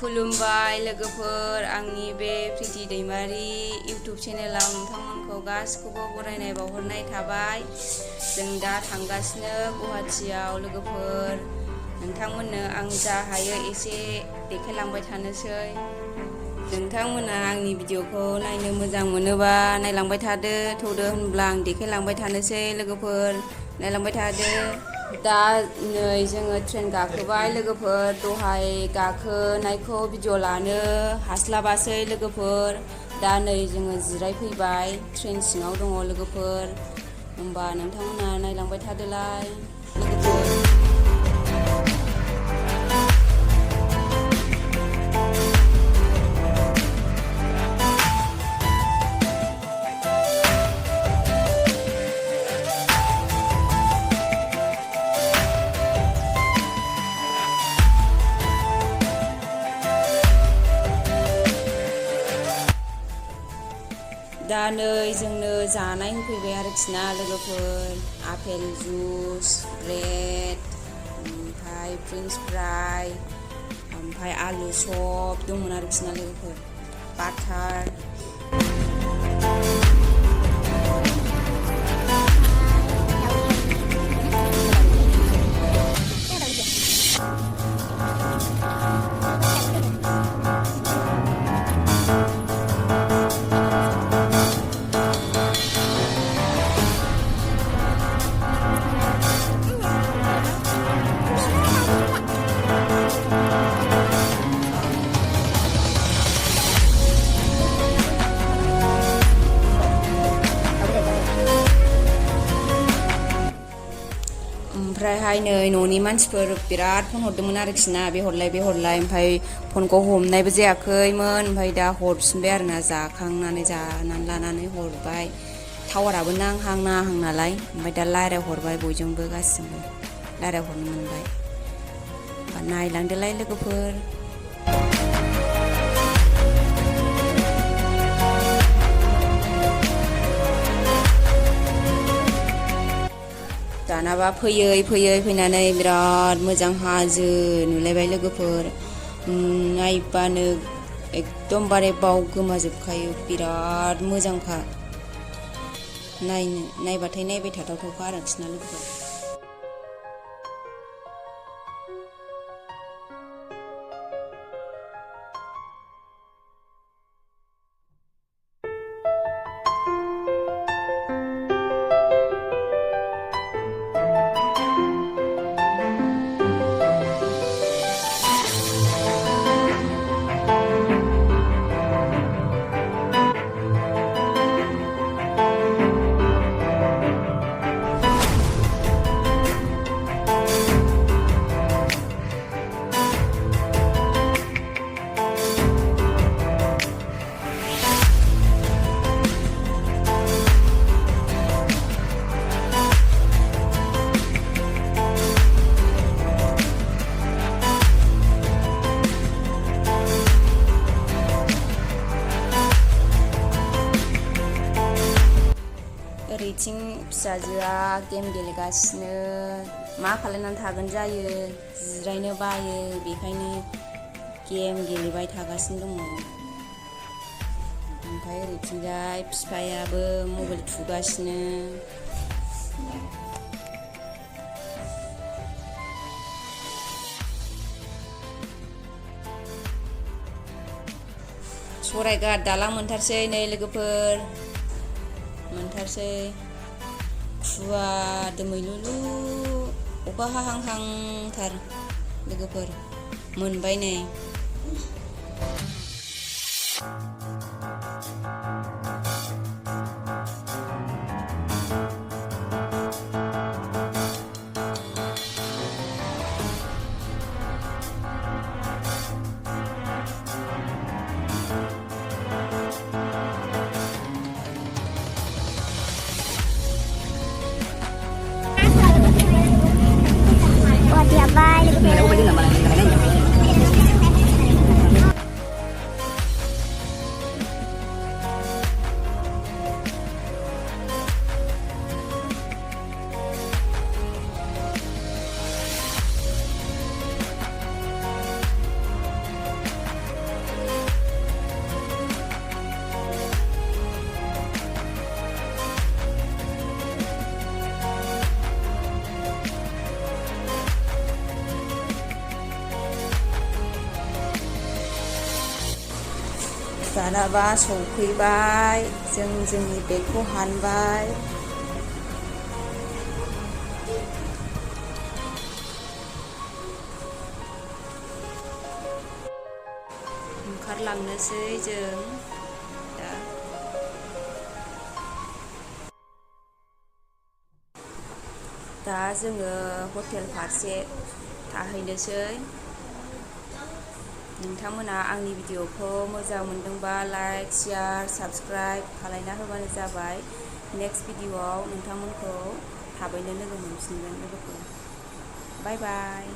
खुलुमबाय लोगोफोर आंनि बे प्रिटि दैमारी YouTube चेनेलाव नोंथांमोनखौ गासिखौबो बरायनाय बावहरनाय थाबाय। जों दा थांगासिनो गुवाहाटीयाव लोगोफोर। नोंथांमोननो आं जा हायो एसे देखायलांबाय थानोसै। नोंथांमोना आंनि भिडिअखौ नायनो मोजां मोनोबा नायलांबाय थादो। थौदो होनब्ला आं देखायलांबाय थानोसै लोगोफोर, नायलांबाय थादो। दा नै जोङो ट्रेन गाखोबाय लोगोफोर। दहाय गाखोनायखौ भिडिअ लानो हास्लाबासै लोगोफोर। दा नै जोङो जिरायफैबाय, ट्रेन सिङाव दङ लोगोफोर। होमबा नोंथांमोना नायलांबाय थादोलाय लोगोफोर। दा नै जोंनो जानाय होफैबाय आरोखि ना लोगोफोर। आपेल जुस, ब्रेड, ओमफ्राय फ्रेन्च फ्राइ, ओमफ्राय आलु चप दंमोन आरोखि ना लोगोफोर, बाटार। ओमफ्रायहाय नै न'नि मानसिफोर बिराद फन हरदोंमोन आरोखि ना, बे हरलाय बे हरलाय। ओमफ्राय फनखौ हमनायबो जायाखैमोन। ओमफ्राय दा हरफिनबाय आरोना, जानानै लानानै हरबाय। टावाराबो नांहां नालाय। ओमफ्राय दा रायज्लायहरबाय बयजोंबो, गासिबो रायज्लायहरनो मोनबाय। नायलांदोलाय लोगोफोर। दानाबा फैयै फैनानै बिराद मोजां हाजो नुलायबाय लोगोफोर। नायबानो एकदमबारे बावगोमाजोबखायो, बिराद मोजांखा। नायबाथाय नायबाय थाथावथावखा आरोखि ना लोगोफोर। ओरैथिं फिसाजोआ गेम गेलेगासिनो। मा खालामनानै थागोन जायो, जिरायनो बायो, बेखायनो गेम गेलेबाय थागासिनो दङ। ओमफ्राय ओरैथिंजाय बिफायाबो मबाइल थुगासिनो। सरायघाट दालां मोनथारसै नै लोगोफोर, मोनथारसै। खुवा दोमैलुलु, अखा हाहांहांथार लोगोफोर, मोनबाय नै। दानाबा सौफैबाय जों जोंनि बेगखौ हानबाय। ओंखारलांनोसै जों दा जोङो हटेल फारसे थाहैनोसै। नोंथांमोना आंनि भिडिअखौ मोजां मोनदोंबा लाइक, शेयार, साबस्क्राइब खालायना होबानो जाबाय। नेक्स्ट भिडिअआव नोंथांमोनखौ थाबैनो लोगो मोनफिनगोन लोगोफोर। बाय बाय।